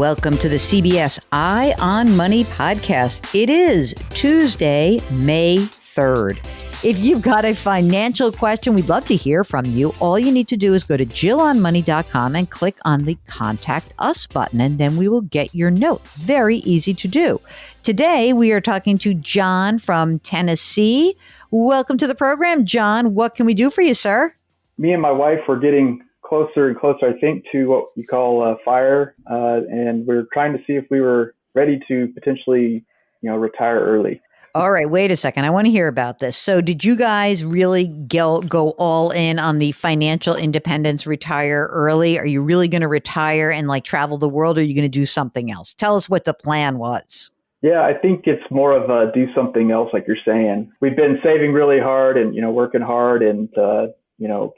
Welcome to the CBS Eye on Money podcast. It is Tuesday, May 3rd. If you've got a financial question, we'd love to hear from you. All you need to do is go to jillonmoney.com and click on the Contact Us button, and then we will get your note. Very easy to do. Today, we are talking to John from Tennessee. Welcome to the program, John. What can we do for you, sir? Me and my wife were getting closer and closer, I think, to what you call fire, and we're trying to see if we were ready to potentially, retire early. All right, wait a second. I want to hear about this. So did you guys really go all in on the financial independence, retire early? Are you really going to retire and travel the world, or are you going to do something else? Tell us what the plan was. Yeah, I think it's more of a do something else, like you're saying. We've been saving really hard and, working hard and,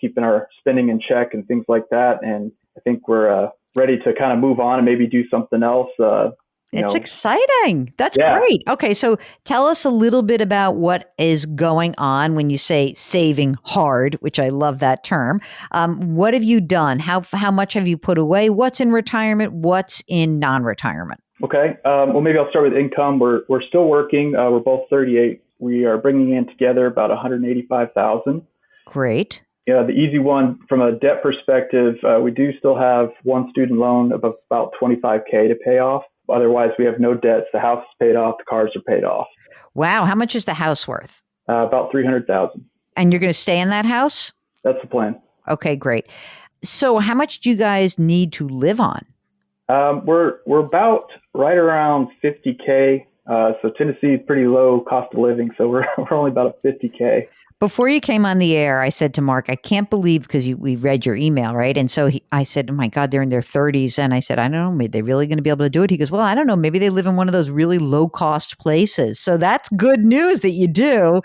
keeping our spending in check and things like that. And I think we're ready to kind of move on and maybe do something else. It's exciting. That's great. Okay, so tell us a little bit about what is going on when you say saving hard, which I love that term. What have you done? How much have you put away? What's in retirement? What's in non-retirement? Okay. Well, maybe I'll start with income. We're still working. We're both 38. We are bringing in together about $185,000. Great. The easy one from a debt perspective, we do still have one student loan of about $25K to pay off. Otherwise, we have no debts. The house is paid off. The cars are paid off. Wow. How much is the house worth? About $300,000. And you're going to stay in that house? That's the plan. Okay, great. So how much do you guys need to live on? We're about right around $50K. So Tennessee is pretty low cost of living. So we're only about a $50K. Before you came on the air, I said to Mark, I can't believe, because we read your email, right? And so I said, oh my God, they're in their 30s. And I said, I don't know, maybe they're really going to be able to do it. He goes, well, I don't know. Maybe they live in one of those really low cost places. So that's good news that you do.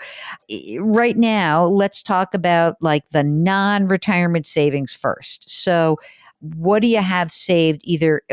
Right now, let's talk about the non-retirement savings first. So what do you have saved?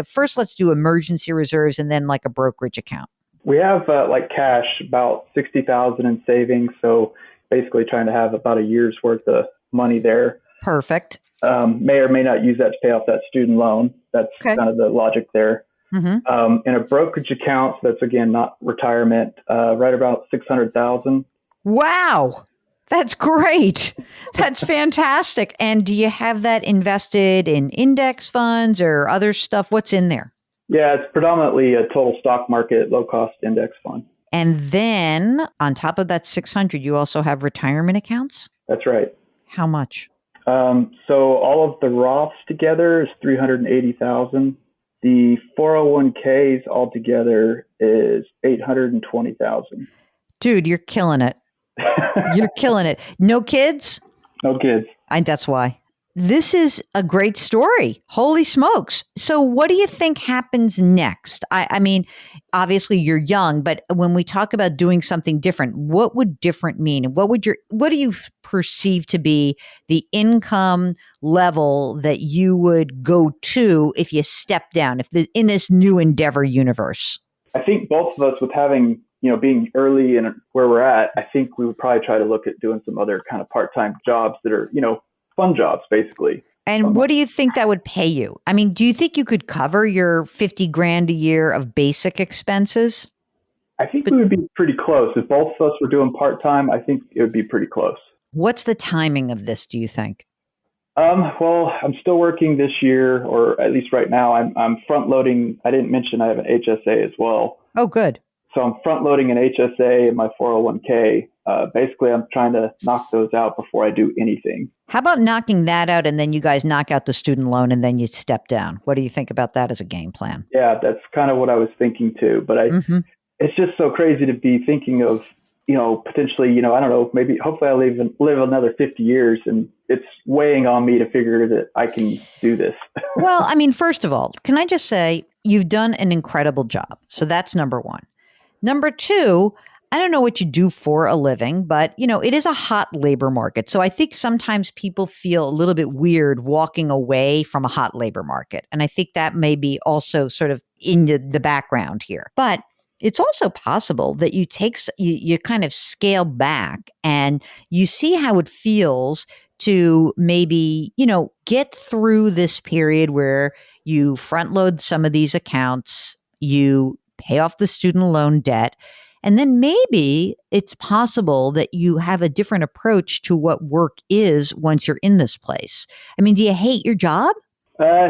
First, let's do emergency reserves and then a brokerage account. We have cash, about $60,000 in savings. So basically trying to have about a year's worth of money there. Perfect. May or may not use that to pay off that student loan. That's kind of the logic there. Mm-hmm. In a brokerage account, that's again not retirement, right about $600,000. Wow. That's great. That's fantastic. And do you have that invested in index funds or other stuff? What's in there? Yeah, it's predominantly a total stock market, low cost index fund. And then on top of that 600, you also have retirement accounts? That's right. How much? So all of the Roths together is $380,000. The 401ks altogether is $820,000. Dude, you're killing it. You're killing it. No kids? No kids. That's why. This is a great story. Holy smokes. So what do you think happens next? I mean, obviously you're young, but when we talk about doing something different, what would different mean? What do you perceive to be the income level that you would go to if you step down, in this new endeavor universe? I think both of us, with having, being early and where we're at, I think we would probably try to look at doing some other kind of part-time jobs that are, fun jobs, basically. And what do you think that would pay you? I mean, do you think you could cover your $50,000 a year of basic expenses? I think we would be pretty close. If both of us were doing part-time, I think it would be pretty close. What's the timing of this, do you think? Well, I'm still working this year, or at least right now. I'm front-loading. I didn't mention I have an HSA as well. Oh, good. So I'm front-loading an HSA in my 401k. Basically, I'm trying to knock those out before I do anything. How about knocking that out and then you guys knock out the student loan and then you step down? What do you think about that as a game plan? Yeah, that's kind of what I was thinking too. But it's just so crazy to be thinking of, potentially, I don't know, maybe hopefully I live another 50 years, and it's weighing on me to figure that I can do this. Well, I mean, first of all, can I just say you've done an incredible job. So that's number one. Number two, I don't know what you do for a living, but, it is a hot labor market. So I think sometimes people feel a little bit weird walking away from a hot labor market. And I think that may be also sort of in the background here. But it's also possible that you kind of scale back and you see how it feels to maybe, get through this period where you front load some of these accounts, you pay off the student loan debt, and then maybe it's possible that you have a different approach to what work is once you're in this place. I mean, do you hate your job? Uh,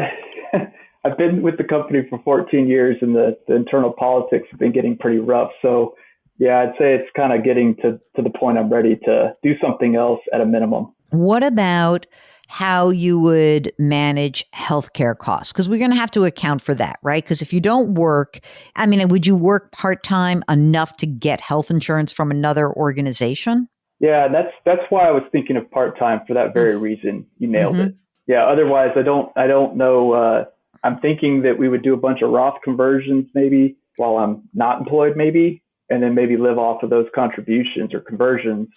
I've been with the company for 14 years, and the internal politics have been getting pretty rough. So, yeah, I'd say it's kind of getting to the point I'm ready to do something else at a minimum. What about how you would manage healthcare costs? Because we're going to have to account for that, right? Because if you don't work, I mean, would you work part-time enough to get health insurance from another organization? Yeah, that's why I was thinking of part time for that very reason. You nailed Mm-hmm. it. Yeah, otherwise I don't know. I'm thinking that we would do a bunch of Roth conversions maybe while I'm not employed, maybe, and then maybe live off of those contributions or conversions.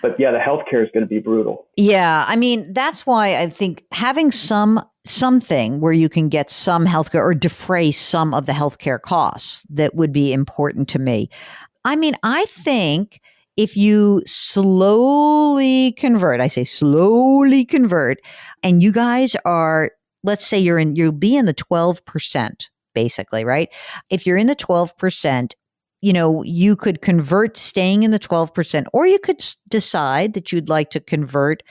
But yeah, the healthcare is going to be brutal. Yeah, I mean, that's why I think having something where you can get some healthcare or defray some of the healthcare costs that would be important to me. I mean, I think if you slowly convert, I say slowly convert, and you guys are, let's say you'll be in the 12%, basically, right? If you're in the 12%, you could convert staying in the 12%, or you could decide that you'd like to convert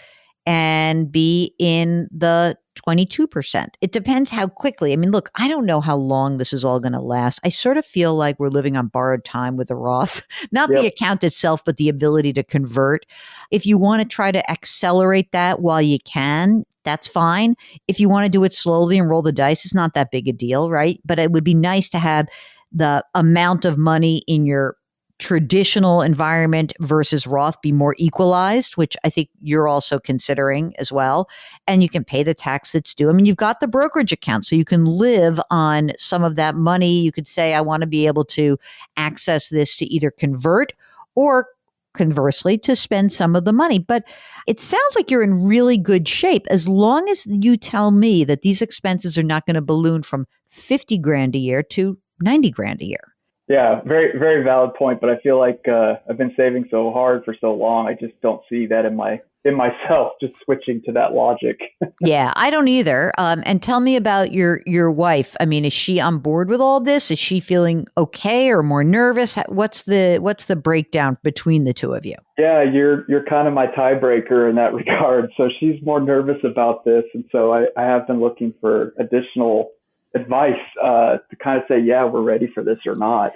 and be in the 22%. It depends how quickly. I mean, look, I don't know how long this is all going to last. I sort of feel like we're living on borrowed time with the Roth, not the Yep. account itself, but the ability to convert. If you want to try to accelerate that while you can, that's fine. If you want to do it slowly and roll the dice, it's not that big a deal, right? But it would be nice to have the amount of money in your traditional environment versus Roth be more equalized, which I think you're also considering as well. And you can pay the tax that's due. I mean, you've got the brokerage account, so you can live on some of that money. You could say, I want to be able to access this to either convert or conversely to spend some of the money. But it sounds like you're in really good shape as long as you tell me that these expenses are not going to balloon from 50 grand a year to 90 grand a year. Yeah, very very valid point. But I feel like I've been saving so hard for so long. I just don't see that in myself. Just switching to that logic. Yeah, I don't either. And tell me about your wife. I mean, is she on board with all this? Is she feeling okay or more nervous? What's the breakdown between the two of you? Yeah, you're kind of my tiebreaker in that regard. So she's more nervous about this, and so I have been looking for additional advice to kind of say, yeah, we're ready for this or not.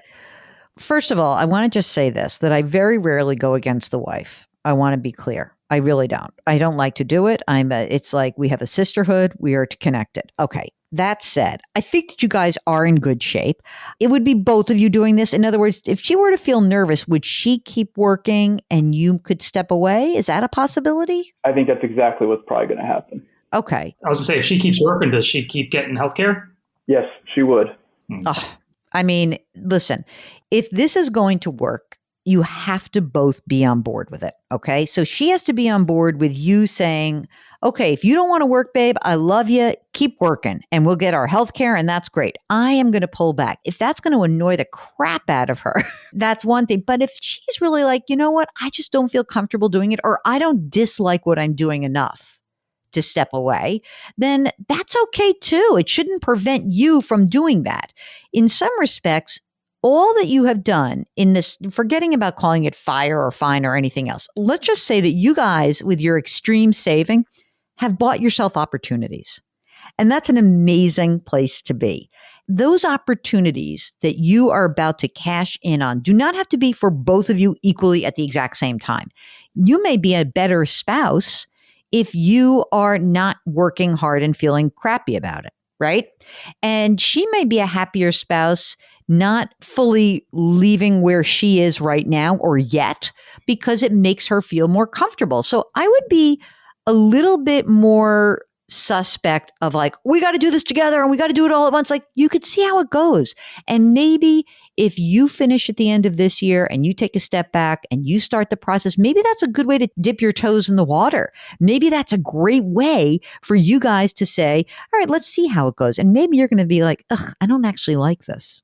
First of all, I want to just say this, that I very rarely go against the wife. I want to be clear. I really don't. I don't like to do it. It's like we have a sisterhood. We are connected. Okay. That said, I think that you guys are in good shape. It would be both of you doing this. In other words, if she were to feel nervous, would she keep working and you could step away? Is that a possibility? I think that's exactly what's probably going to happen. Okay. I was gonna say, if she keeps working, does she keep getting healthcare? Yes, she would. Oh, I mean, listen, if this is going to work, you have to both be on board with it. Okay. So she has to be on board with you saying, okay, if you don't want to work, babe, I love you. Keep working and we'll get our health care. And that's great. I am going to pull back. If that's going to annoy the crap out of her, that's one thing. But if she's really like, you know what, I just don't feel comfortable doing it, or I don't dislike what I'm doing enough to step away, then that's okay too. It shouldn't prevent you from doing that. In some respects, all that you have done in this, forgetting about calling it fire or fine or anything else, let's just say that you guys, with your extreme saving, have bought yourself opportunities. And that's an amazing place to be. Those opportunities that you are about to cash in on do not have to be for both of you equally at the exact same time. You may be a better spouse if you are not working hard and feeling crappy about it, right? And she may be a happier spouse not fully leaving where she is right now or yet, because it makes her feel more comfortable. So I would be a little bit more suspect of like, we got to do this together and we got to do it all at once. Like, you could see how it goes. And maybe if you finish at the end of this year and you take a step back and you start the process, maybe that's a good way to dip your toes in the water. Maybe that's a great way for you guys to say, all right, let's see how it goes. And maybe you're going to be like, ugh, I don't actually like this.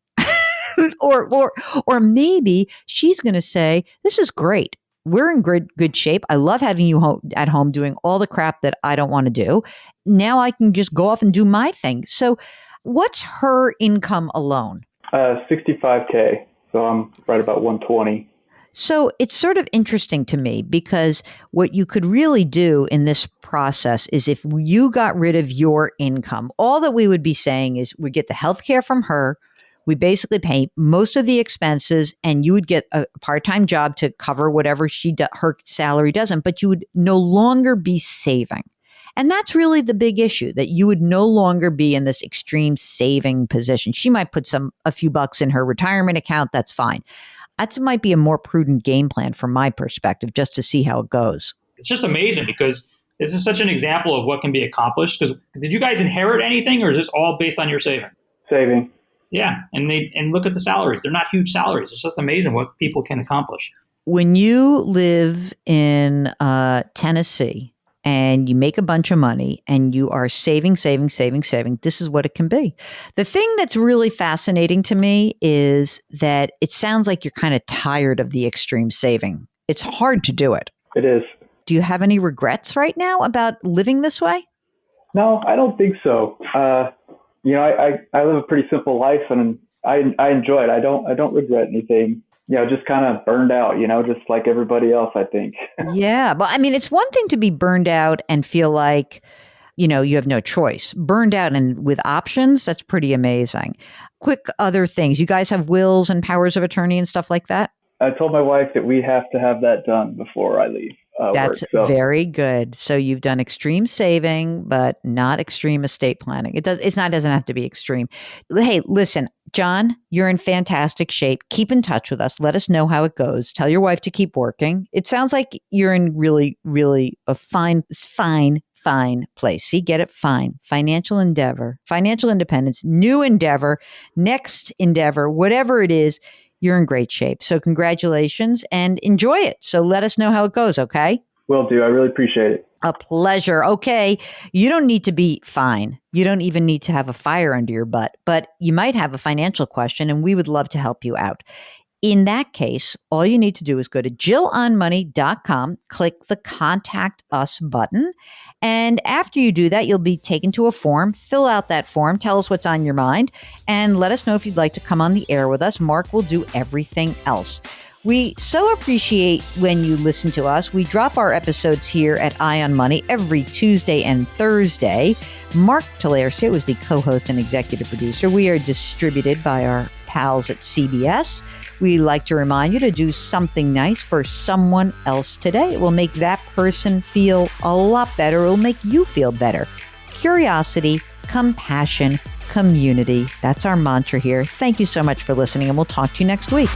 or maybe she's going to say, this is great. we're in good shape. I love having you at home doing all the crap that I don't want to do. Now I can just go off and do my thing. So what's her income alone? 65K. So I'm right about 120. So it's sort of interesting to me because what you could really do in this process is if you got rid of your income, all that we would be saying is we get the health care from her. We basically pay most of the expenses and you would get a part-time job to cover whatever her salary doesn't, but you would no longer be saving. And that's really the big issue, that you would no longer be in this extreme saving position. She might put a few bucks in her retirement account. That's fine. That might be a more prudent game plan from my perspective, just to see how it goes. It's just amazing because this is such an example of what can be accomplished. Because did you guys inherit anything, or is this all based on your saving? Saving. Yeah, and look at the salaries. They're not huge salaries. It's just amazing what people can accomplish. When you live in Tennessee and you make a bunch of money and you are saving, this is what it can be. The thing that's really fascinating to me is that it sounds like you're kind of tired of the extreme saving. It's hard to do it. It is. Do you have any regrets right now about living this way? No, I don't think so. I live a pretty simple life and I enjoy it. I don't regret anything. Just kind of burned out, just like everybody else, I think. Yeah. But I mean, it's one thing to be burned out and feel like, you have no choice. Burned out and with options, that's pretty amazing. Quick other things. You guys have wills and powers of attorney and stuff like that? I told my wife that we have to have that done before I leave. That's very good. So you've done extreme saving, but not extreme estate planning. It doesn't have to be extreme. Hey, listen, John, you're in fantastic shape. Keep in touch with us. Let us know how it goes. Tell your wife to keep working. It sounds like you're in really, really a fine place. See, get it? Fine. Financial independence, new endeavor, next endeavor, whatever it is. You're in great shape. So congratulations and enjoy it. So let us know how it goes, okay? Will do. I really appreciate it. A pleasure. Okay. You don't need to be fine. You don't even need to have a fire under your butt, but you might have a financial question and we would love to help you out. In that case, all you need to do is go to jillonmoney.com, click the Contact Us button. And after you do that, you'll be taken to a form. Fill out that form. Tell us what's on your mind. And let us know if you'd like to come on the air with us. Mark will do everything else. We so appreciate when you listen to us. We drop our episodes here at Eye on Money every Tuesday and Thursday. Mark Talercia was the co-host and executive producer. We are distributed by our pals at CBS. We like to remind you to do something nice for someone else today. It will make that person feel a lot better. It will make you feel better. Curiosity, compassion, community. That's our mantra here. Thank you so much for listening, and we'll talk to you next week.